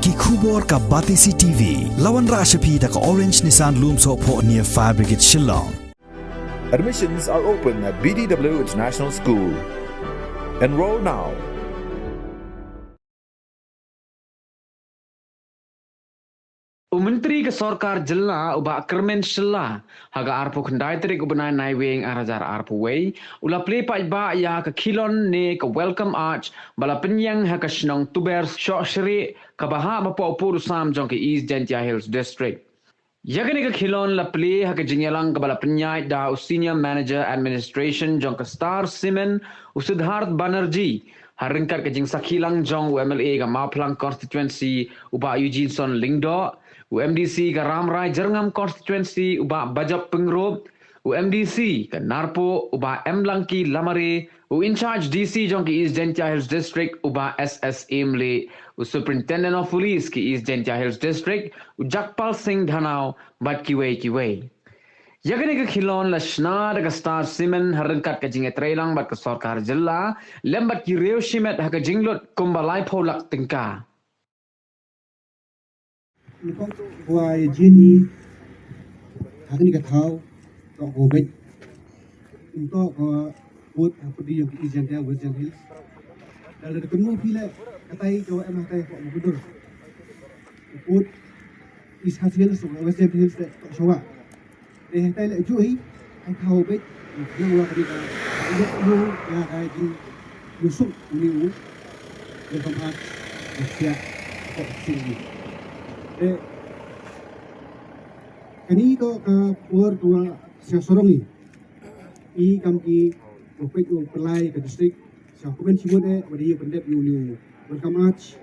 Ki khubor ka Batisi TV. Lawan Rashapi da ka Orange Nissan Lumso po near Fire Brigade Shillong. Admissions are open at BDW International School. Enroll now. Menteri ke Sarkar Jilla uba Kermen Shilla haga arpu kendai terik ubnai naiwing arajar arpu wei ula play pa iba ya ke kilon ne ke welcome arch bala penyang haga shnong tuber shok shri ke baha bapa upur sam jong ke East Jantia Hills District. Yagani ke kilon la play haga jinyalang ke bala penyai da senior manager administration jong ke Star Simen Usidharth Banerjee haringkat ke jing sakilang jong UMLA ke Maplang constituency uba Eugene Lingdo UMDC ke Ramrai Jerngam constituency uba Bajap Pengrop, UMDC ke Narpo uba M Langki Lamare, in charge DC jong ke East Jantia Hills District uba SS Imle, superintendent of police ke East Jantia Hills District Jakpal Singh Dhanau bat kiwei. Yagani ke khilon la shna ke Star Simen harangkat ke jinge trailang bat ke Sarkar Jilla lembat ki reu shimet ha ke jinglot kumbalai pholak tingka. Why Jenny Hagan got how to obey into what happened in East Jantia West Hills. Lalu ketemu pila katai kau emang katai kau mudur. What East Hills West Hills tak showa. Katai le juai ai kau obey. Yang orang kita lu ya kai jin Yusuf ni tempat siap kau sini. Kani to ka por tua sia sorongi I kam ki opek o pelai ke district sia komen simode wadi pendep yu welcome arch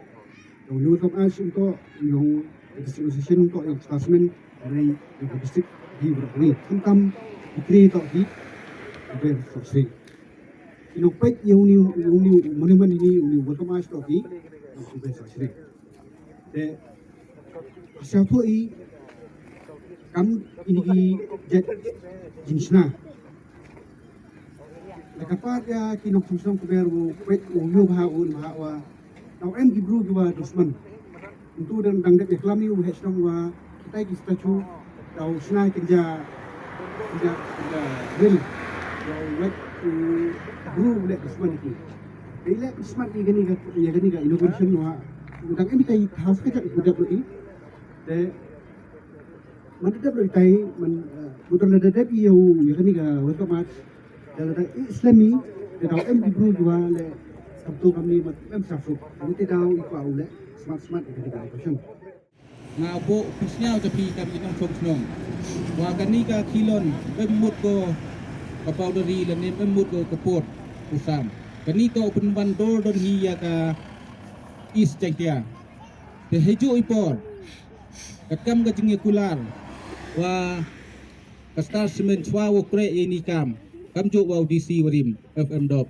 untuk yung distribution to yung statement dari yung district di berani tentang ikri to di ber sosri inopek yung monument ini yung welcome arch to di yung ber sosri de Asal tu kam ini jet jinsna. Lekapat ya kinok susong kuberu pet uyu bahawa. Tau em gibru gua dusman. Untuk dan dangdek reklami u hesong wa kita ki statue tau sna kerja bil. Tau wet guru lek dusman itu. Bila dusman ni gani ga innovation wa udang em kai khas ka udah beli. Mantap loh itai, betul ada tapi yang ni ga welcome match. Dalam Islami, dalam MD dua le sabtu kami sabtu. Kami tahu itu awal smart itu kita passion. Ngabo pisnya tapi kami nang nong. Wa kani ka kilon bemut ko kapau dari le bemut ko kapot usam. Kani ko open one door don hiya ka East Jantia. Te heju ipor. Kakam ka jinge kular wa Star Simen chwa wo kre ini kam jo wa DC warim FM dop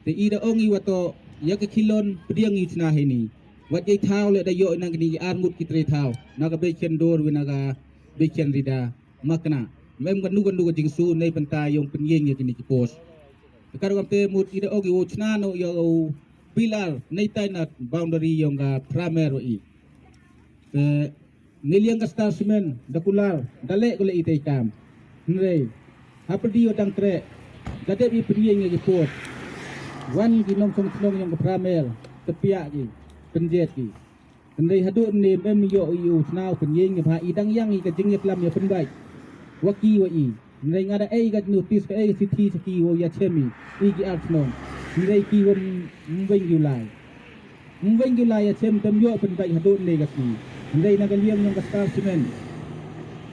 te ida ongi wato ya ka kilon pediang itna hini wat ye thau le da yo nang ni armut kitre thau naga be chen dor we naga be chen rida makna mem kan nu jing su nei panta yong penyeng ye kini kipos karo te mut ida ongi wo chna no yo pilar nei tai na boundary yong ga primero I Niliang ka Star Simen dakular dale kule itay kam nrei haperdi odang tre dade bi prieng ngi pot wan ginom song yang pramer tepiak ki penjet ki nrei hadu ne mem yo yu snau penyeng ba idang yang i ka jing klam ya penbai waki wa I nrei ngada ai ga notice ka ai city saki wo ya chemi I gi artnon nrei ki won mveng julai ya chem tem yo penbai hadu ne ga ki Nday nagaliang ng Star Simen.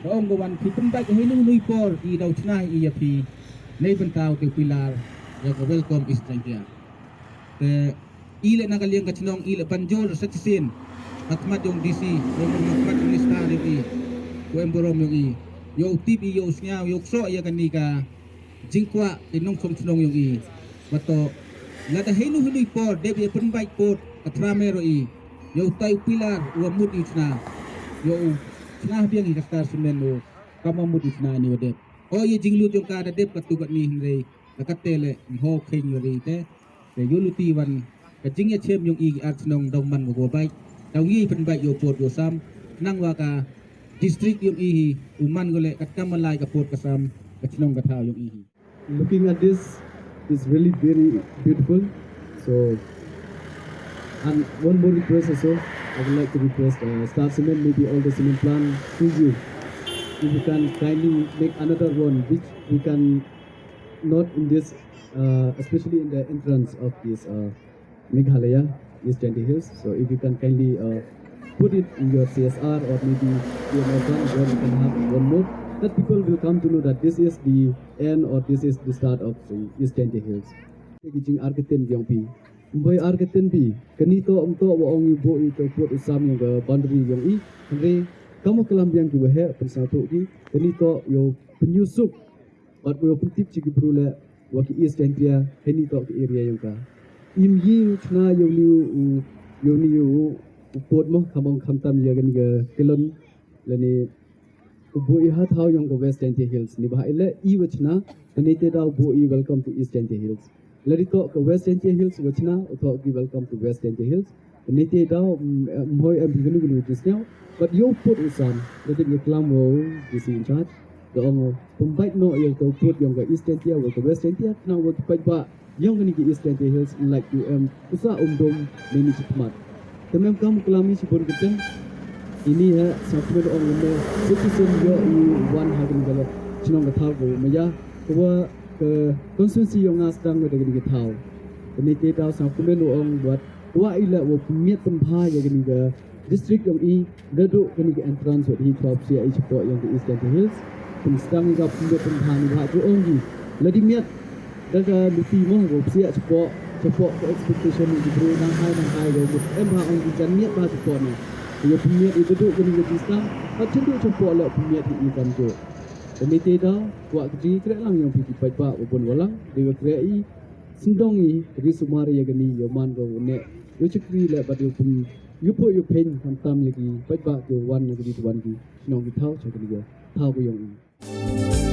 Roong gawan ki pembak hinung nui por I daw chnah I yapi nay bentaw ke pilar ya ka welcome East Jantia. Ke ile nagaliang ka chnong ile panjor sa tisin atmat yung DC yung atmat yung Star I ko emborom yung I yo tip I yo snyaw yo so ya kanika jingkwa inong chnong yung I bato lada hinung nui por debi pembak por atramero I yo tay pilar uamut isna yo snah biang I Star Simen no kamamut isna ni wadep o ye jinglut yung kada dep katugat ni hindre nakatele ho king yori te yo luti wan ka jingya chem yung I at nong dongman go bay tawi pen baik yo pot yo sam nang waka distrik yung ihi uman gole kat kamalay ka pot kasam kachnong katao yung ihi. Looking at this is really very beautiful. So, and one more request also, I would like to request Star Cement, maybe all the cement plant, please you, if you can kindly make another one, which we can not in this, especially in the entrance of this Meghalaya, East Chanty Hills. So if you can kindly put it in your CSR or maybe your plan, where you can have one more, that people will come to know that this is the end or this is the start of the East Chanty Hills. Kijing arketin yang pi, boy arketin pi, kanito waong ibu itu put usam yang ke boundary yang i, andre kamu kelam yang juga he persatu ki, kanito yo penyusup, or yo pentip cigi berula waki East Chanty kanito ke area yang ka, imyi chna yo niu put mo kamong kamtam ya kan ke kelon lani ubu ihat how yang ke West Chanty Hills ni bah ile I wachna kanite da ubu I welcome to East Chanty Hills. Lari to ke West Chanty Hills wachna to ki welcome to West Chanty Hills. Kanite da moi am gunu just now, but you put usam that you clam wo this in charge. The ong pembait no yang to put yang ke East Chanty wo ke West Chanty now wo pai ba yang kani ke East Chanty Hills like you usa dom meni cipmat. Temem kamu kelami si pun keteng ini ya satu orang yang citizen yo I 1 hagen gala chinong kathau ko maya ko ke konstitusi yang sedang ada gini kathau ini kita satu orang buat wa ila wo miet pempa ya gini ke district yang I dadu gini ke entrance wa di 12 cia support yang di East Chanty Hills pun sedang ga miet pempa ni ba tu ongi ladi miet daga lupi mo go cia support ke expectation di bro nang hai go emba on di jan miet ba support ni ia punya itu tu kena jadi Islam. Macam tu cuba lah punya di ikan tu. Komite dah buat kerja kerja lang yang pergi pajak walaupun walang dia kerja sendongi dari semua yang gini yaman kau nek. Yo cekri lah pada pun yo pun yo pen hantam lagi pajak tu wan lagi di tuan di. Nong kita tahu cakap dia tahu yang ini.